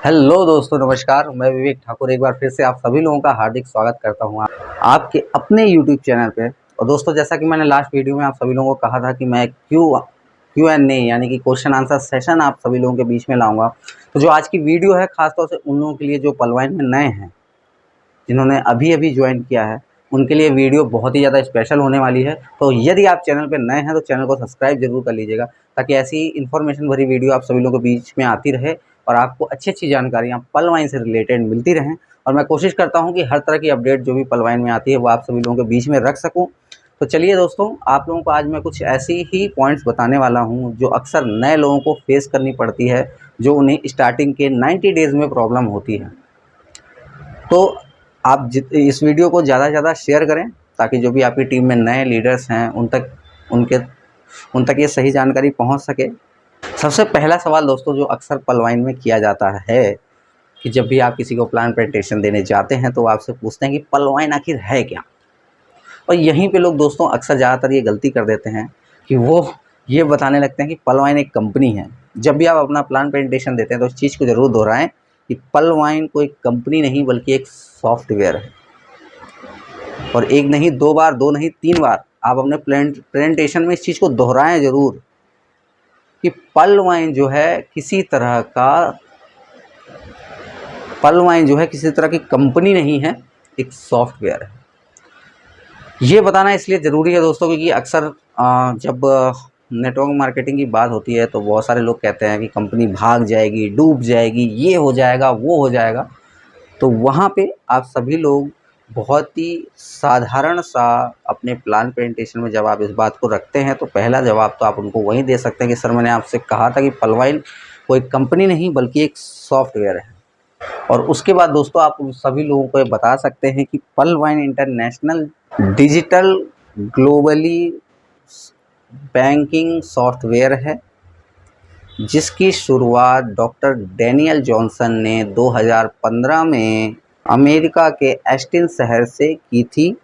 Hello दोस्तों, नमस्कार। मैं विवेक ठाकुर एक बार फिर से आप सभी लोगों का हार्दिक स्वागत करता हूं आपके अपने यूट्यूब चैनल पे। और दोस्तों, जैसा कि मैंने लास्ट वीडियो में आप सभी लोगों को कहा था कि मैं क्यू एंड ए यानी कि क्वेश्चन आंसर सेशन आप सभी लोगों के बीच में लाऊंगा। तो जो आज की वीडियो है खासतौर से उन लोगों के लिए जो पलवाइन में नए हैं, जिन्होंने अभी अभी ज्वाइन किया है, उनके लिए वीडियो बहुत ही ज़्यादा स्पेशल होने वाली है। तो यदि आप चैनल पर नए हैं तो चैनल को सब्सक्राइब जरूर कर लीजिएगा, ताकि ऐसी इन्फॉर्मेशन भरी वीडियो आप सभी लोगों के बीच में आती रहे और आपको अच्छी अच्छी जानकारियाँ पलवाइन से रिलेटेड मिलती रहें। और मैं कोशिश करता हूँ कि हर तरह की अपडेट जो भी पलवाइन में आती है वो आप सभी लोगों के बीच में रख सकूँ। तो चलिए दोस्तों, आप लोगों को आज मैं कुछ ऐसी ही पॉइंट्स बताने वाला हूँ जो अक्सर नए लोगों को फेस करनी पड़ती है, जो उन्हें स्टार्टिंग के 90 डेज़ में प्रॉब्लम होती है। तो आप इस वीडियो को ज़्यादा से ज़्यादा शेयर करें, ताकि जो भी आपकी टीम में नए लीडर्स हैं उन तक ये सही जानकारी पहुंच सके। सबसे पहला सवाल दोस्तों जो अक्सर पलवाइन में किया जाता है कि जब भी आप किसी को प्लान प्रेजेंटेशन देने जाते हैं तो आपसे पूछते हैं कि पलवाइन आखिर है क्या। और यहीं पे लोग दोस्तों अक्सर ज़्यादातर ये गलती कर देते हैं कि वो ये बताने लगते हैं कि पलवाइन एक कंपनी है। जब भी आप अपना प्लान प्रेजेंटेशन देते हैं तो इस चीज़ को ज़रूर दोहराएं कि पलवाइन कोई कंपनी नहीं बल्कि एक सॉफ्टवेयर है। और एक नहीं, दो बार, दो नहीं, 3 बार आप अपने प्रेजेंटेशन में इस चीज़ को दोहराएं ज़रूर कि पलवाइन जो है किसी तरह की कंपनी नहीं है, एक सॉफ्टवेयर है। ये बताना इसलिए ज़रूरी है दोस्तों क्योंकि अक्सर जब नेटवर्क मार्केटिंग की बात होती है तो बहुत सारे लोग कहते हैं कि कंपनी भाग जाएगी, डूब जाएगी, ये हो जाएगा, वो हो जाएगा। तो वहाँ पे आप सभी लोग बहुत ही साधारण सा अपने प्लान प्रेजेंटेशन में जब आप इस बात को रखते हैं तो पहला जवाब तो आप उनको वही दे सकते हैं कि सर, मैंने आपसे कहा था कि पलवाइन कोई कंपनी नहीं बल्कि एक सॉफ्टवेयर है। और उसके बाद दोस्तों आप उन सभी लोगों को ये बता सकते हैं कि पलवाइन international digital globally banking software है, जिसकी शुरुआत डॉक्टर डैनियल जॉनसन ने 2015 में अमेरिका के एस्टिन शहर से की थी।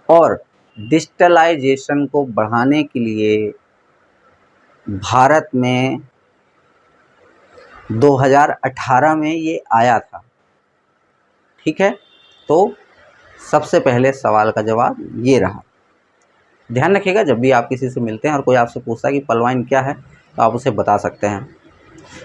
और डिजिटलाइजेशन को बढ़ाने के लिए भारत में 2018 में ये आया था। ठीक है, तो सबसे पहले सवाल का जवाब ये रहा। ध्यान रखिएगा, जब भी आप किसी से मिलते हैं और कोई आपसे पूछता है कि पलवाइन क्या है तो आप उसे बता सकते हैं।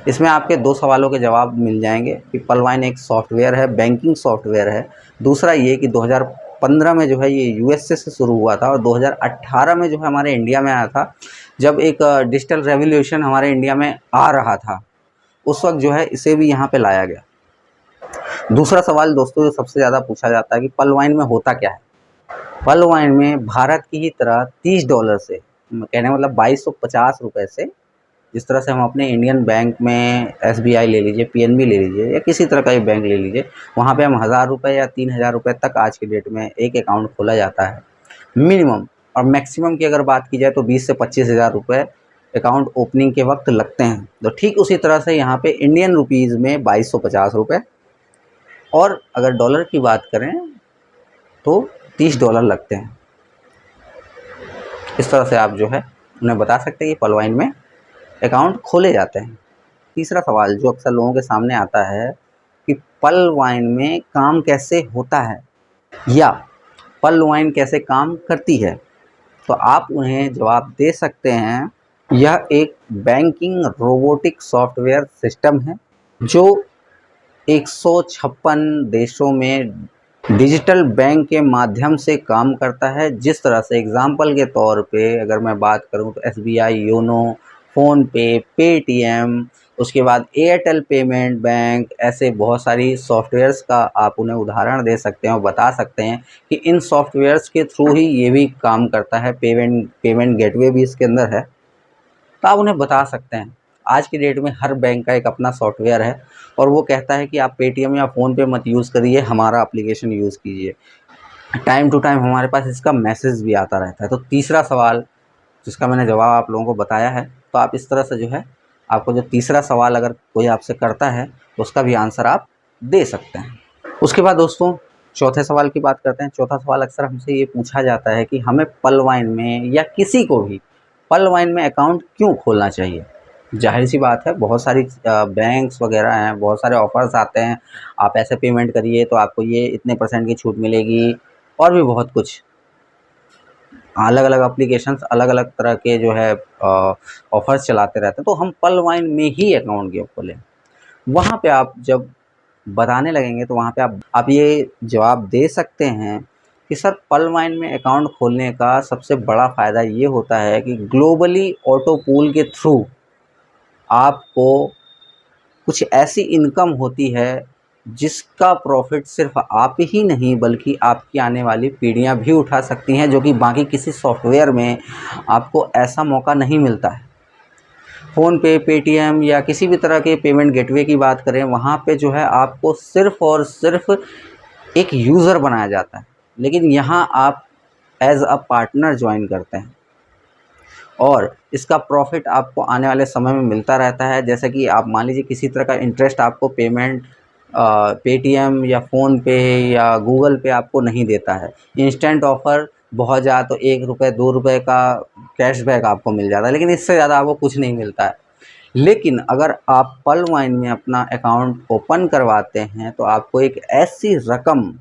इसमें आपके 2 सवालों के जवाब मिल जाएंगे कि पलवाइन एक सॉफ्टवेयर है, बैंकिंग सॉफ्टवेयर है। दूसरा ये कि 2015 में जो है ये यूएसए से शुरू हुआ था और 2018 में जो है हमारे इंडिया में आया था। जब एक डिजिटल रेवोल्यूशन हमारे इंडिया में आ रहा था, उस वक्त जो है इसे भी यहाँ पे लाया गया। दूसरा सवाल दोस्तों जो सबसे ज़्यादा पूछा जाता है कि पलवाइन में होता क्या है। पलवाइन में भारत की ही तरह $30 से, कहने का मतलब 2250 रुपये से, जिस तरह से हम अपने इंडियन बैंक में एसबीआई ले लीजिए, पीएनबी ले लीजिए या किसी तरह का भी बैंक ले लीजिए, वहाँ पे हम 1000 रुपये या 3000 रुपये तक आज के डेट में एक अकाउंट खोला जाता है मिनिमम। और मैक्सिमम की अगर बात की जाए तो 20 से 25,000 रुपये अकाउंट ओपनिंग के वक्त लगते हैं। तो ठीक उसी तरह से यहाँ पे इंडियन रुपीज़ में 2250 रुपये, और अगर डॉलर की बात करें तो $30 लगते हैं। इस तरह से आप जो है उन्हें बता सकते हैं कि पलवाइन में अकाउंट खोले जाते हैं। तीसरा सवाल जो अक्सर लोगों के सामने आता है कि पलवाइन में काम कैसे होता है या पलवाइन कैसे काम करती है, तो आप उन्हें जवाब दे सकते हैं यह एक बैंकिंग रोबोटिक सॉफ्टवेयर सिस्टम है जो 156 देशों में डिजिटल बैंक के माध्यम से काम करता है। जिस तरह से एग्जाम्पल के तौर पे अगर मैं बात करूं तो एसबीआई योनो, फ़ोनपे, पेटीएम, उसके बाद एयरटेल पेमेंट बैंक, ऐसे बहुत सारी सॉफ्टवेयर्स का आप उन्हें उदाहरण दे सकते हैं और बता सकते हैं कि इन सॉफ्टवेयर्स के थ्रू ही ये भी काम करता है। पेमेंट गेटवे भी इसके अंदर है, तो आप उन्हें बता सकते हैं। आज की डेट में हर बैंक का एक अपना सॉफ्टवेयर है और वो कहता है कि आप पेटीएम या फ़ोनपे मत यूज़ करिए, हमारा एप्लीकेशन यूज़ कीजिए। टाइम टू टाइम हमारे पास इसका मैसेज भी आता रहता है। तो तीसरा सवाल जिसका मैंने जवाब आप लोगों को बताया है, तो आप इस तरह से जो है आपको जो तीसरा सवाल अगर कोई आपसे करता है तो उसका भी आंसर आप दे सकते हैं। उसके बाद दोस्तों चौथे सवाल की बात करते हैं। चौथा सवाल अक्सर हमसे ये पूछा जाता है कि हमें पलवाइन में या किसी को भी पलवाइन में अकाउंट क्यों खोलना चाहिए। जाहिर सी बात है, बहुत सारी बैंक्स वगैरह हैं, बहुत सारे ऑफ़र्स आते हैं, आप ऐसे पेमेंट करिए तो आपको ये इतने % की छूट मिलेगी, और भी बहुत कुछ। अलग-अलग एप्लीकेशंस अलग-अलग तरह के जो है ऑफ़र्स चलाते रहते हैं, तो हम पल वाइन में ही अकाउंट क्यों खोलें? वहाँ पे आप जब बताने लगेंगे तो वहाँ पे आप ये जवाब दे सकते हैं कि सर, पल वाइन में अकाउंट खोलने का सबसे बड़ा फ़ायदा ये होता है कि ग्लोबली ऑटो पूल के थ्रू आपको कुछ ऐसी इनकम होती है जिसका प्रॉफ़िट सिर्फ़ आप ही नहीं बल्कि आपकी आने वाली पीढ़ियाँ भी उठा सकती हैं, जो कि बाकी किसी सॉफ्टवेयर में आपको ऐसा मौका नहीं मिलता है। फ़ोनपे, पेटीएम या किसी भी तरह के पेमेंट गेटवे की बात करें, वहाँ पे जो है आपको सिर्फ़ और सिर्फ़ एक यूज़र बनाया जाता है, लेकिन यहाँ आप एज़ अ पार्टनर जॉइन करते हैं और इसका प्रॉफ़िट आपको आने वाले समय में मिलता रहता है। जैसे कि आप मान लीजिए किसी तरह का इंटरेस्ट आपको पेमेंट पेटीएम या फ़ोनपे या गूगल पे आपको नहीं देता है। इंस्टेंट ऑफ़र बहुत ज़्यादा तो ₹1 ₹2 का कैशबैक आपको मिल जाता है, लेकिन इससे ज़्यादा आपको कुछ नहीं मिलता है। लेकिन अगर आप पल वाइन में अपना अकाउंट ओपन करवाते हैं तो आपको एक ऐसी रकम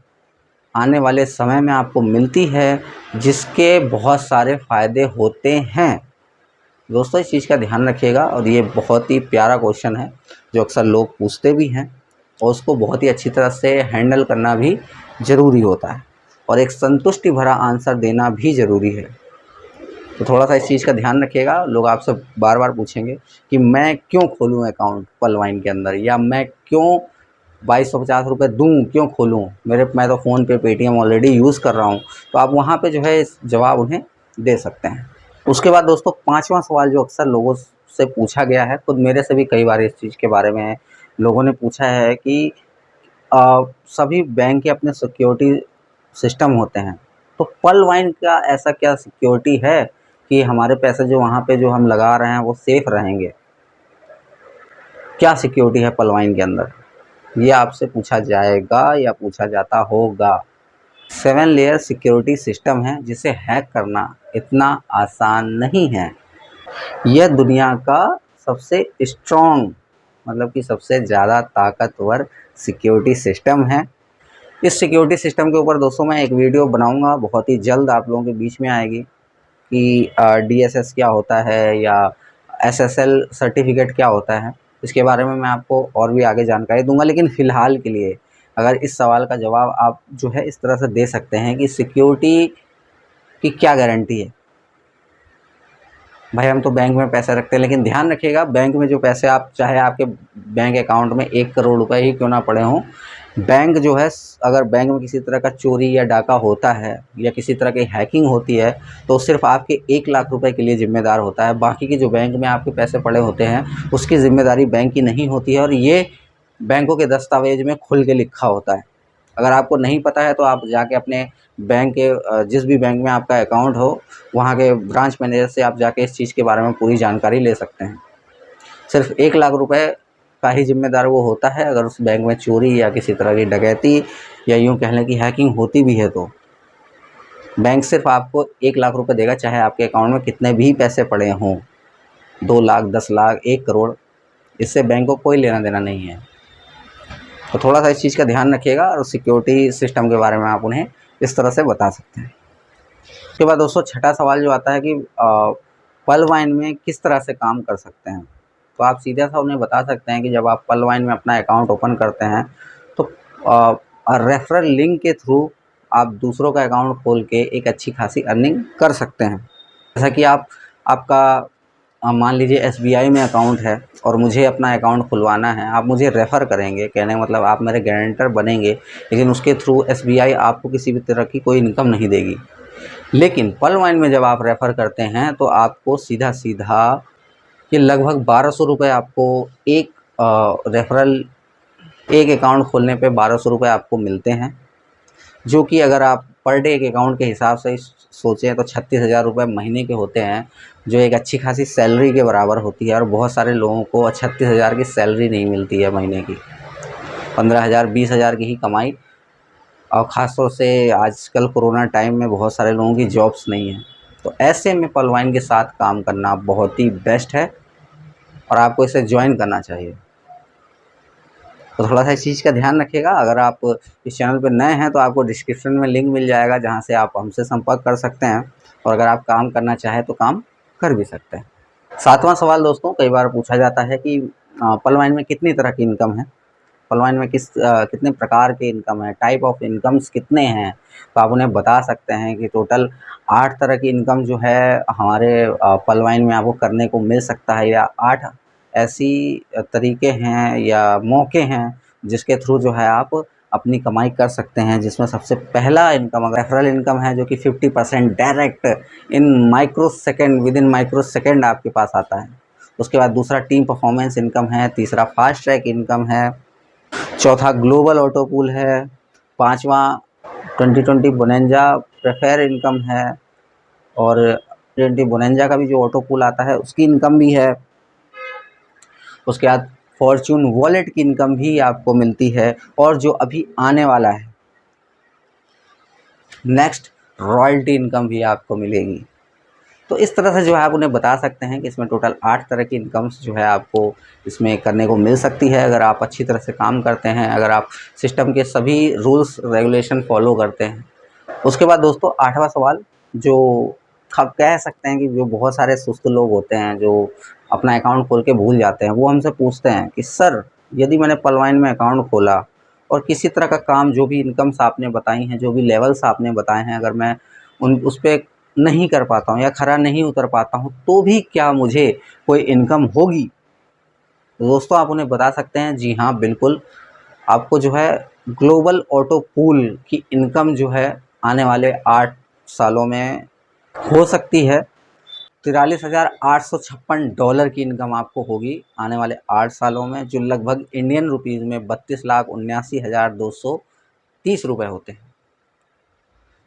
आने वाले समय में आपको मिलती है जिसके बहुत सारे फ़ायदे होते हैं। दोस्तों, इस चीज़ का ध्यान रखिएगा, और ये बहुत ही प्यारा क्वेश्चन है जो अक्सर लोग पूछते भी हैं, और उसको बहुत ही अच्छी तरह से हैंडल करना भी ज़रूरी होता है, और एक संतुष्टि भरा आंसर देना भी ज़रूरी है। तो थोड़ा-सा इस चीज़ का ध्यान रखिएगा। लोग आपसे बार-बार पूछेंगे कि मैं क्यों खोलूँ अकाउंट पल वाइन के अंदर, या मैं क्यों ₹2250 दूँ, क्यों खोलूँ? मैं तो फ़ोनपे, पेटीएम ऑलरेडी यूज़ कर रहा हूँ। तो आप वहाँ पे जो है इस जवाब उन्हें दे सकते हैं। उसके बाद दोस्तों, 5वां सवाल जो अक्सर लोगों से पूछा गया है, खुद मेरे से भी कई बार इस चीज़ के बारे में लोगों ने पूछा है कि सभी बैंक के अपने सिक्योरिटी सिस्टम होते हैं, तो पल वाइन का ऐसा क्या सिक्योरिटी है कि हमारे पैसे जो वहाँ पे जो हम लगा रहे हैं वो सेफ़ रहेंगे? क्या सिक्योरिटी है पल वाइन के अंदर? ये आपसे पूछा जाएगा या पूछा जाता होगा। 7 लेयर सिक्योरिटी सिस्टम है जिसे हैक करना इतना आसान नहीं है। यह दुनिया का सबसे स्ट्रॉन्ग, मतलब कि सबसे ज़्यादा ताकतवर सिक्योरिटी सिस्टम है। इस सिक्योरिटी सिस्टम के ऊपर दोस्तों मैं एक वीडियो बनाऊंगा, बहुत ही जल्द आप लोगों के बीच में आएगी कि DSS क्या होता है या SSL सर्टिफिकेट क्या होता है। इसके बारे में मैं आपको और भी आगे जानकारी दूंगा, लेकिन फ़िलहाल के लिए अगर इस सवाल का जवाब आप जो है इस तरह से दे सकते हैं कि सिक्योरिटी की क्या गारंटी है। भाई, हम तो बैंक में पैसे रखते हैं, लेकिन ध्यान रखिएगा, बैंक में जो पैसे आप, चाहे आपके बैंक अकाउंट में 1 करोड़ रुपए ही क्यों ना पड़े हों, बैंक जो है अगर बैंक में किसी तरह का चोरी या डाका होता है या किसी तरह की हैकिंग होती है, तो सिर्फ़ आपके 1 लाख रुपए के लिए ज़िम्मेदार होता है। बाकी के जो बैंक में आपके पैसे पड़े होते हैं, उसकी ज़िम्मेदारी बैंक की नहीं होती है, और ये बैंकों के दस्तावेज़ में खुल के लिखा होता है। अगर आपको नहीं पता है तो आप जाके अपने बैंक के जिस भी बैंक में आपका अकाउंट हो, वहाँ के ब्रांच मैनेजर से आप जाके इस चीज़ के बारे में पूरी जानकारी ले सकते हैं। सिर्फ़ 1 लाख रुपए का ही ज़िम्मेदार वो होता है अगर उस बैंक में चोरी या किसी तरह की डकैती या यूँ कह लें कि हैकिंग होती भी है तो। बैंक सिर्फ़ आपको 1 लाख रुपए देगा, चाहे आपके अकाउंट में कितने भी पैसे पड़े हों, 2 लाख, 10 लाख, 1 करोड़, इससे बैंक को कोई लेना-देना नहीं है। तो थोड़ा-सा इस चीज़ का ध्यान रखिएगा, और सिक्योरिटी सिस्टम के बारे में आप उन्हें इस तरह से बता सकते हैं। उसके बाद दोस्तों, छठा सवाल जो आता है कि पल वाइन में किस तरह से काम कर सकते हैं? तो आप सीधा-सा उन्हें बता सकते हैं कि जब आप पल वाइन में अपना अकाउंट ओपन करते हैं तो रेफ़रल लिंक के थ्रू आप दूसरों का अकाउंट खोल के एक अच्छी खासी अर्निंग कर सकते हैं। जैसा कि आपका मान लीजिए SBI में अकाउंट है और मुझे अपना अकाउंट खुलवाना है, आप मुझे रेफ़र करेंगे, कहने का मतलब आप मेरे गारंटर बनेंगे, लेकिन उसके थ्रू SBI आपको किसी भी तरह की कोई इनकम नहीं देगी। लेकिन पल वाइन में जब आप रेफ़र करते हैं तो आपको सीधा-सीधा ये लगभग ₹1200 आपको एक रेफ़रल, एक अकाउंट खोलने पे ₹1200 आपको मिलते हैं, जो कि अगर आप पर डे एक अकाउंट के हिसाब से सोचें तो 36,000 रुपये महीने के होते हैं, जो एक अच्छी खासी सैलरी के बराबर होती है। और बहुत सारे लोगों को 36,000 की सैलरी नहीं मिलती है महीने की, 15,000 20,000 की ही कमाई, और ख़ास तौर से आजकल कोरोना टाइम में बहुत सारे लोगों की जॉब्स नहीं हैं। तो ऐसे में पल वाइन के साथ काम करना बहुत ही बेस्ट है, और आपको इसे ज्वाइन करना चाहिए। तो थोड़ा सा इस चीज़ का ध्यान रखिएगा। अगर आप इस चैनल पर नए हैं तो आपको डिस्क्रिप्शन में लिंक मिल जाएगा जहाँ से आप हमसे संपर्क कर सकते हैं, और अगर आप काम करना चाहें तो काम कर भी सकते हैं। सातवां सवाल दोस्तों, कई बार पूछा जाता है कि पलवाइन में कितनी तरह की इनकम है, पलवाइन में कितने प्रकार के इनकम है, टाइप ऑफ इनकम्स कितने हैं। तो आप उन्हें बता सकते हैं कि टोटल 8 तरह की इनकम जो है हमारे पलवाइन में आपको करने को मिल सकता है, या 8 ऐसी तरीके हैं या मौके हैं जिसके थ्रू जो है आप अपनी कमाई कर सकते हैं। जिसमें सबसे पहला इनकम अगर रेफरल इनकम है, जो कि 50% direct in micro second, with in micro second आपके पास आता है। उसके बाद दूसरा टीम परफॉर्मेंस इनकम है, तीसरा फास्ट ट्रैक इनकम है, चौथा ग्लोबल ऑटो पूल है, पांचवा 2020 बोनेंजा प्रेफर इनकम है, और 20 बोनेंजा का भी जो ऑटो पूल आता है उसकी इनकम भी है। उसके बाद फॉर्चून वॉलेट की इनकम भी आपको मिलती है, और जो अभी आने वाला है नेक्स्ट, रॉयल्टी इनकम भी आपको मिलेगी। तो इस तरह से जो है आप उन्हें बता सकते हैं कि इसमें टोटल 8 तरह की इनकम्स जो है आपको इसमें करने को मिल सकती है, अगर आप अच्छी तरह से काम करते हैं, अगर आप सिस्टम के सभी रूल्स रेगुलेशन फॉलो करते हैं। उसके बाद दोस्तों 8वां सवाल, जो आप कह सकते हैं कि जो बहुत सारे सुस्त लोग होते हैं जो अपना अकाउंट खोल के भूल जाते हैं, वो हमसे पूछते हैं कि सर यदि मैंने पलवाइन में अकाउंट खोला और किसी तरह का काम, जो भी इनकम्स आपने बताई हैं, जो भी लेवल्स आपने बताए हैं, अगर मैं उस पर नहीं कर पाता हूँ या खरा नहीं उतर पाता हूँ, तो भी क्या मुझे कोई इनकम होगी? तो दोस्तों आप उन्हें बता सकते हैं, जी हाँ बिल्कुल, आपको जो है ग्लोबल ऑटो पूल की इनकम जो है आने वाले 8 सालों में हो सकती है। $43,856 की इनकम आपको होगी आने वाले 8 सालों में, जो लगभग इंडियन रुपीज़ में 32,79,230 रुपये होते हैं।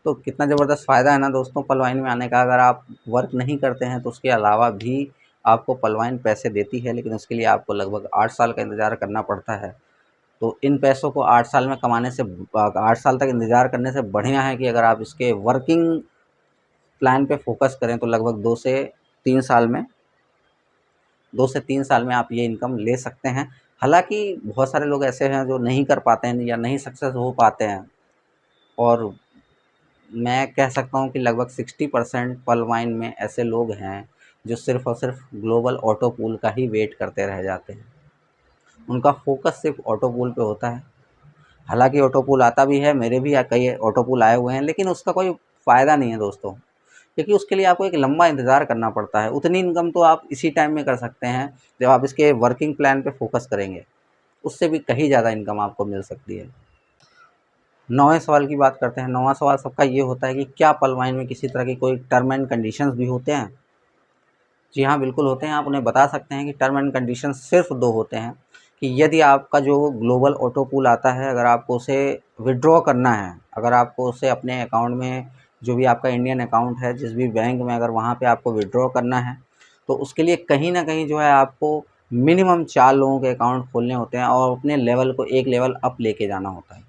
तो कितना ज़बरदस्त फ़ायदा है ना दोस्तों पलवाइन में आने का। अगर आप वर्क नहीं करते हैं तो उसके अलावा भी आपको पलवाइन पैसे देती है, लेकिन उसके लिए आपको लगभग 8 साल का इंतज़ार करना पड़ता है। तो इन पैसों को 8 साल में कमाने से 8 साल तक इंतज़ार करने से बढ़िया है कि अगर आप इसके वर्किंग प्लान पे फोकस करें तो लगभग 2 से 3 साल में आप ये इनकम ले सकते हैं। हालाँकि बहुत सारे लोग ऐसे हैं जो नहीं कर पाते हैं या नहीं सक्सेस हो पाते हैं, और मैं कह सकता हूँ कि लगभग 60% पलवाइन में ऐसे लोग हैं जो सिर्फ़ और सिर्फ ग्लोबल ऑटो पूल का ही वेट करते रह जाते हैं। उनका फोकस सिर्फ ऑटो पूल पे होता है। हालाँकि ऑटो पूल आता भी है, मेरे भी कई ऑटो पूल आए हुए हैं, लेकिन उसका कोई फ़ायदा नहीं है दोस्तों, क्योंकि उसके लिए आपको एक लंबा इंतज़ार करना पड़ता है। उतनी इनकम तो आप इसी टाइम में कर सकते हैं जब आप इसके वर्किंग प्लान पे फोकस करेंगे, उससे भी कहीं ज़्यादा इनकम आपको मिल सकती है। 9वें सवाल की बात करते हैं। 9वां सवाल सबका ये होता है कि क्या पलवाइन में किसी तरह की कोई टर्म एंड कंडीशंस भी होते हैं? जी हाँ, बिल्कुल होते हैं। आप उन्हें बता सकते हैं कि टर्म एंड कंडीशंस सिर्फ 2 होते हैं, कि यदि आपका जो ग्लोबल ऑटो पूल आता है, अगर आपको उसे विथड्रॉ करना है, अगर आपको उसे अपने अकाउंट में, जो भी आपका इंडियन अकाउंट है जिस भी बैंक में, अगर वहाँ पे आपको विथड्रॉ करना है, तो उसके लिए कहीं न कहीं जो है आपको मिनिमम 4 लोगों के अकाउंट खोलने होते हैं और अपने लेवल को एक लेवल अप लेके जाना होता है।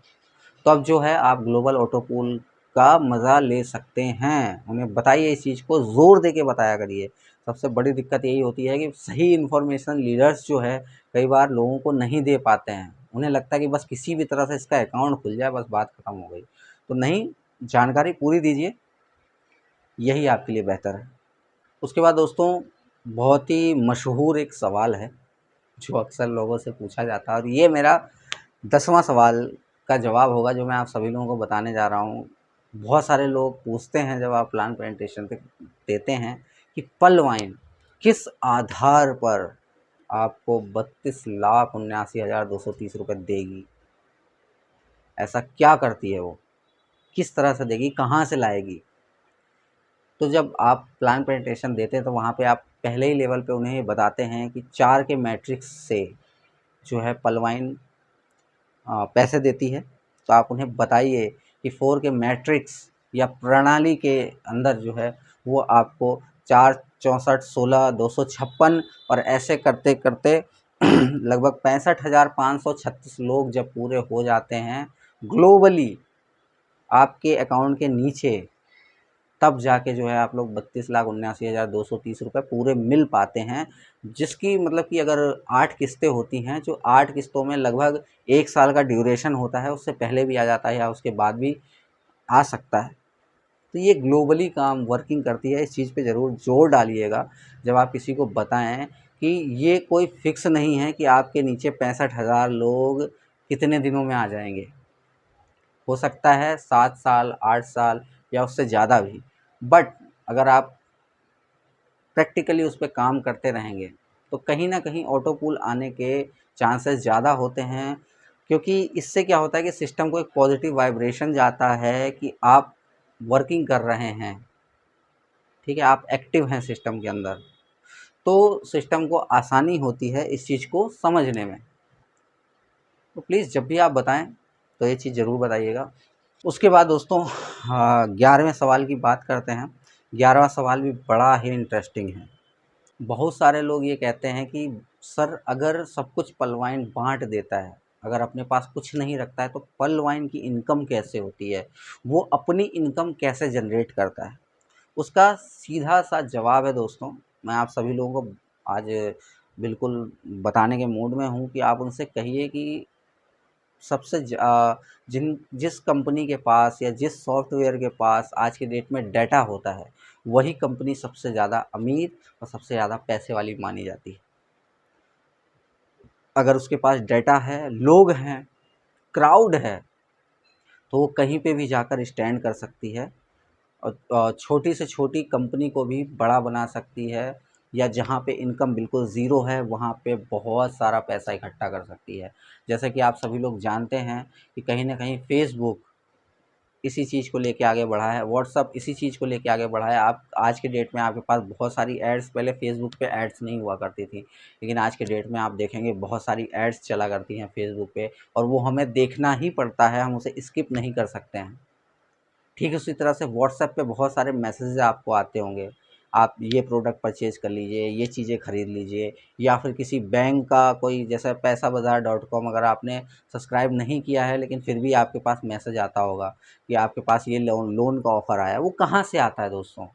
तो अब जो है आप ग्लोबल ऑटो पूल का मज़ा ले सकते हैं। उन्हें बताइए, इस चीज़ को ज़ोर दे के बताया करिए। सबसे बड़ी दिक्कत यही होती है कि सही इन्फॉर्मेशन लीडर्स जो है कई बार लोगों को नहीं दे पाते हैं। उन्हें लगता है कि बस किसी भी तरह से इसका अकाउंट खुल जाए, बस बात ख़त्म हो गई। तो नहीं, जानकारी पूरी दीजिए, यही आपके लिए बेहतर है। उसके बाद दोस्तों बहुत ही मशहूर एक सवाल है जो अक्सर लोगों से पूछा जाता है, और ये मेरा 10वां सवाल का जवाब होगा जो मैं आप सभी लोगों को बताने जा रहा हूँ। बहुत सारे लोग पूछते हैं जब आप प्लान प्रेजेंटेशन पे देते हैं कि पलवाइन किस आधार पर आपको 32,79,230 रुपये देगी? ऐसा क्या करती है वो? किस तरह से देगी? कहाँ से लाएगी? तो जब आप प्लान प्रेजेंटेशन देते हैं तो वहाँ पे आप पहले ही लेवल पे उन्हें बताते हैं कि 4 के मैट्रिक्स से जो है पलवाइन पैसे देती है। तो आप उन्हें बताइए कि 4 के मैट्रिक्स या प्रणाली के अंदर जो है वो आपको 4, 64, 16, 256 और ऐसे करते करते लगभग 65,536 लोग जब पूरे हो जाते हैं ग्लोबली, आपके अकाउंट के नीचे तब जाके जो है आप लोग 32,79,230 रुपये पूरे मिल पाते हैं, जिसकी मतलब कि अगर 8 किस्तें होती हैं, जो 8 किस्तों में लगभग 1 साल का ड्यूरेशन होता है, उससे पहले भी आ जाता है या उसके बाद भी आ सकता है। तो ये ग्लोबली काम वर्किंग करती है, इस चीज़ पे ज़रूर जोर डालिएगा जब आप किसी को बताएं कि ये कोई फिक्स नहीं है कि आपके नीचे 65,000 लोग कितने दिनों में आ जाएंगे। हो सकता है 7 साल, 8 साल या उससे ज़्यादा भी। बट अगर आप प्रैक्टिकली उस पे काम करते रहेंगे तो कहीं ना कहीं ऑटो पूल आने के चांसेस ज़्यादा होते हैं, क्योंकि इससे क्या होता है कि सिस्टम को एक पॉजिटिव वाइब्रेशन जाता है कि आप वर्किंग कर रहे हैं, ठीक है, आप एक्टिव हैं सिस्टम के अंदर। तो सिस्टम को आसानी होती है इस चीज़ को समझने में। तो प्लीज़ जब भी आप बताएं तो ये चीज़ ज़रूर बताइएगा। उसके बाद दोस्तों 11वें सवाल की बात करते हैं। 11वां सवाल भी बड़ा ही इंटरेस्टिंग है। बहुत सारे लोग ये कहते हैं कि सर अगर सब कुछ पलवाइन बांट देता है, अगर अपने पास कुछ नहीं रखता है तो पलवाइन की इनकम कैसे होती है, वो अपनी इनकम कैसे जनरेट करता है? उसका सीधा सा जवाब है दोस्तों, मैं आप सभी लोगों को आज बिल्कुल बताने के मूड में हूँ कि आप उनसे कहिए कि जिस कंपनी के पास या जिस सॉफ्टवेयर के पास आज की डेट में डाटा होता है, वही कंपनी सबसे ज़्यादा अमीर और सबसे ज़्यादा पैसे वाली मानी जाती है। अगर उसके पास डाटा है, लोग हैं, क्राउड है, तो वो कहीं पे भी जाकर स्टैंड कर सकती है और छोटी से छोटी कंपनी को भी बड़ा बना सकती है, या जहाँ पे इनकम बिल्कुल ज़ीरो है वहाँ पे बहुत सारा पैसा इकट्ठा कर सकती है। जैसा कि आप सभी लोग जानते हैं कि कहीं न कहीं फ़ेसबुक इसी चीज़ को लेके आगे बढ़ा है, व्हाट्सअप इसी चीज़ को लेके आगे बढ़ा है। आप आज के डेट में आपके पास बहुत सारी एड्स, पहले फ़ेसबुक पे एड्स नहीं हुआ करती थी, लेकिन आज के डेट में आप देखेंगे बहुत सारी एड्स चला करती हैं फ़ेसबुक पे, और वो हमें देखना ही पड़ता है, हम उसे स्किप नहीं कर सकते हैं। ठीक उसी तरह से व्हाट्सएप पे बहुत सारे मैसेजेस आपको आते होंगे, आप ये प्रोडक्ट परचेज़ कर लीजिए, ये चीज़ें ख़रीद लीजिए, या फिर किसी बैंक का कोई जैसे पैसाबाज़ार.com अगर आपने सब्सक्राइब नहीं किया है लेकिन फिर भी आपके पास मैसेज आता होगा कि आपके पास ये लोन का ऑफ़र आया है। वो कहाँ से आता है दोस्तों?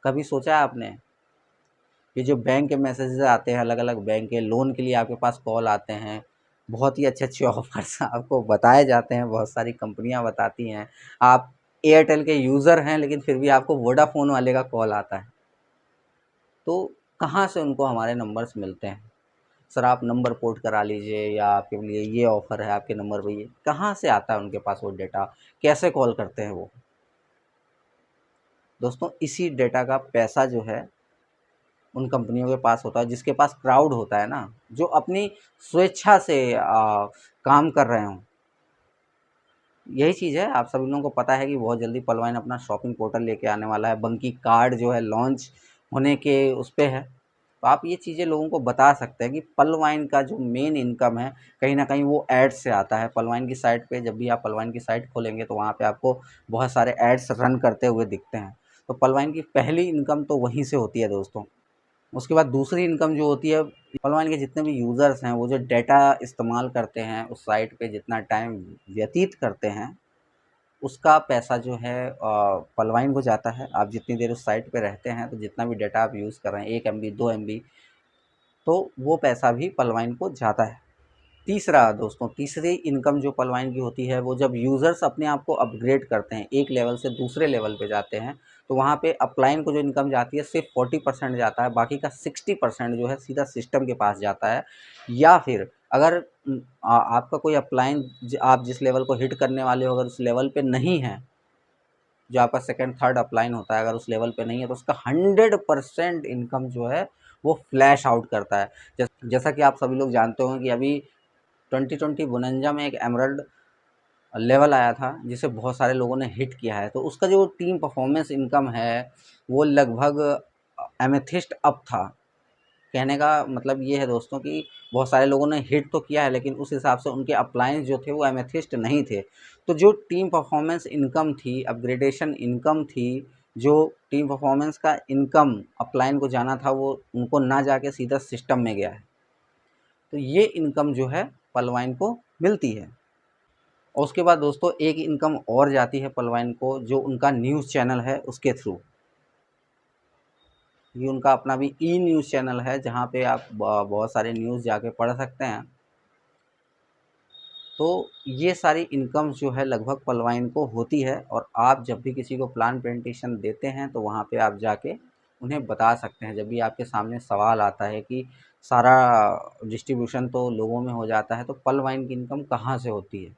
कभी सोचा है आपने? ये जो बैंक के मैसेजेस आते हैं, अलग-अलग बैंक के लोन के लिए आपके पास कॉल आते हैं, बहुत ही अच्छे-अच्छे ऑफ़र्स आपको बताए जाते हैं, बहुत सारी कंपनियाँ बताती हैं। आप एयरटेल के यूज़र हैं लेकिन फिर भी आपको वोडाफ़ोन वाले का कॉल आता है। तो कहाँ से उनको हमारे नंबर्स मिलते हैं? सर आप नंबर पोर्ट करा लीजिए, या आपके लिए ये ऑफ़र है आपके नंबर पे, ये कहाँ से आता है उनके पास वो डेटा? कैसे कॉल करते हैं वो? दोस्तों इसी डेटा का पैसा जो है उन कंपनियों के पास होता है, जिसके पास क्राउड होता है ना, जो अपनी स्वेच्छा से काम कर रहे हों। यही चीज़ है, आप सभी लोगों को पता है कि बहुत जल्दी पलवाइन अपना शॉपिंग पोर्टल लेके आने वाला है, बंकी कार्ड जो है लॉन्च होने के उस पे है। तो आप ये चीज़ें लोगों को बता सकते हैं कि पलवाइन का जो मेन इनकम है, कहीं न कहीं वो एड्स से आता है। पलवाइन की साइट पे जब भी आप पलवाइन की साइट खोलेंगे तो वहाँ पे आपको बहुत सारे एड्स रन करते हुए दिखते हैं। तो पलवाइन की पहली इनकम तो वहीं से होती है दोस्तों। उसके बाद दूसरी इनकम जो होती है, पलवाइन के जितने भी यूज़र्स हैं, वो जो डेटा इस्तेमाल करते हैं, उस साइट पे जितना टाइम व्यतीत करते हैं, उसका पैसा जो है पलवाइन को जाता है। आप जितनी देर उस साइट पे रहते हैं, तो जितना भी डेटा आप यूज़ कर रहे हैं, 1 एमबी, 2 एमबी, तो वो पैसा भी पलवाइन को जाता है। तीसरा दोस्तों, तीसरी इनकम जो पलवाइन की होती है, वो जब यूज़र्स अपने आप को अपग्रेड करते हैं, एक लेवल से दूसरे लेवल पे जाते हैं, तो वहाँ पे अपलाइन को जो इनकम जाती है सिर्फ 40% जाता है, बाकी का 60% जो है सीधा सिस्टम के पास जाता है। या फिर अगर आपका कोई अपलाइन आप जिस लेवल को हिट करने वाले हो, अगर उस लेवल पे नहीं है, जो आपका सेकंड थर्ड अपलाइन होता है, अगर उस लेवल पे नहीं है, तो उसका 100% इनकम जो है वो फ्लैश आउट करता है। जैसा कि आप सभी लोग जानते होंगे कि अभी 2020 बोनंजा में एक एमरल्ड लेवल आया था, जिसे बहुत सारे लोगों ने हिट किया है। तो उसका जो टीम परफॉर्मेंस इनकम है, वो लगभग एमेथिस्ट अप था। कहने का मतलब ये है दोस्तों कि बहुत सारे लोगों ने हिट तो किया है, लेकिन उस हिसाब से उनके अप्लायंस जो थे वो एमेथिस्ट नहीं थे। तो जो टीम परफॉर्मेंस इनकम थी, अपग्रेडेशन इनकम थी, जो टीम परफॉर्मेंस का इनकम अपलाइन को जाना था, वो उनको ना जाके सीधा सिस्टम में गया है। तो ये इनकम जो है पलवाइन को मिलती है। और उसके बाद दोस्तों एक इनकम और जाती है पलवाइन को, जो उनका न्यूज़ चैनल है उसके थ्रू। ये उनका अपना भी ई न्यूज़ चैनल है, जहाँ पे आप बहुत सारे न्यूज़ जाके पढ़ सकते हैं। तो ये सारी इनकम जो है लगभग पलवाइन को होती है, और आप जब भी किसी को प्लान प्रेजेंटेशन देते हैं तो वहाँ पे आप जाके उन्हें बता सकते हैं। जब भी आपके सामने सवाल आता है कि सारा डिस्ट्रीब्यूशन तो लोगों में हो जाता है, तो पलवाइन की इनकम कहाँ से होती है।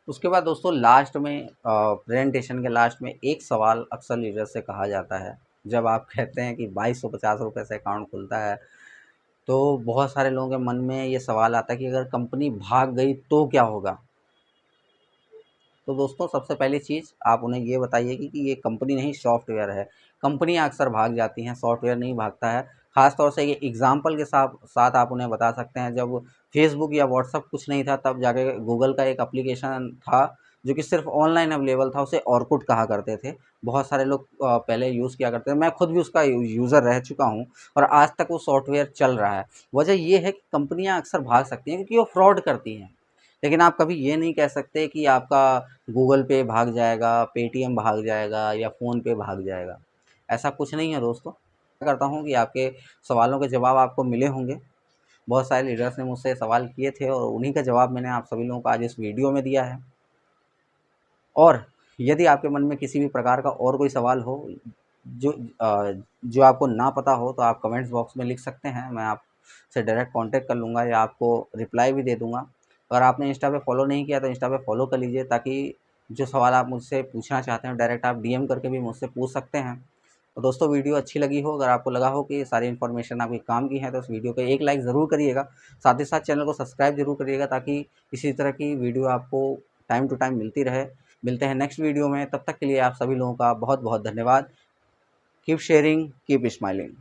उसके बाद दोस्तों लास्ट में प्रेजेंटेशन के लास्ट में एक सवाल अक्सर लीडर से कहा जाता है। जब आप कहते हैं कि 2250 रुपये से अकाउंट खुलता है, तो बहुत सारे लोगों के मन में ये सवाल आता है कि अगर कंपनी भाग गई तो क्या होगा। तो दोस्तों सबसे पहली चीज़ आप उन्हें ये बताइए कि ये कंपनी नहीं, सॉफ्टवेयर है। कंपनियां अक्सर भाग जाती हैं, सॉफ्टवेयर नहीं भागता है। ख़ास तौर से ये एग्ज़ाम्पल के साथ साथ आप उन्हें बता सकते हैं, जब फेसबुक या व्हाट्सअप कुछ नहीं था, तब जाके गूगल का एक एप्लीकेशन था जो कि सिर्फ ऑनलाइन अवेलेबल था, उसे ऑरकुट कहा करते थे। बहुत सारे लोग पहले यूज़ किया करते थे, मैं खुद भी उसका यूज़र रह चुका हूँ, और आज तक वो सॉफ्टवेयर चल रहा है। वजह ये है कि कंपनियाँ अक्सर भाग सकती हैं क्योंकि वो फ्रॉड करती हैं। लेकिन आप कभी ये नहीं कह सकते कि आपका गूगल पे भाग जाएगा, पेटीएम भाग जाएगा या फ़ोन पे भाग जाएगा। ऐसा कुछ नहीं है दोस्तों। आशा करता हूँ कि आपके सवालों के जवाब आपको मिले होंगे। बहुत सारे लीडर्स ने मुझसे सवाल किए थे, और उन्हीं का जवाब मैंने आप सभी लोगों को आज इस वीडियो में दिया है। और यदि आपके मन में किसी भी प्रकार का और कोई सवाल हो जो जो आपको ना पता हो, तो आप कमेंट्स बॉक्स में लिख सकते हैं। मैं आपसे डायरेक्ट कांटेक्ट कर लूँगा या आपको रिप्लाई भी दे दूँगा। अगर आपने इंस्टा पे फॉलो नहीं किया तो इंस्टा पे फॉलो कर लीजिए, ताकि जो सवाल आप मुझसे पूछना चाहते हैं डायरेक्ट आप डीएम करके भी मुझसे पूछ सकते हैं। तो दोस्तों वीडियो अच्छी लगी हो, अगर आपको लगा हो कि ये सारी इन्फॉर्मेशन आपके काम की है, तो इस वीडियो को एक लाइक ज़रूर करिएगा। साथ ही साथ चैनल को सब्सक्राइब ज़रूर करिएगा, ताकि इसी तरह की वीडियो आपको टाइम टू टाइम मिलती रहे। मिलते हैं नेक्स्ट वीडियो में, तब तक के लिए आप सभी लोगों का बहुत बहुत धन्यवाद। Keep sharing, keep smiling.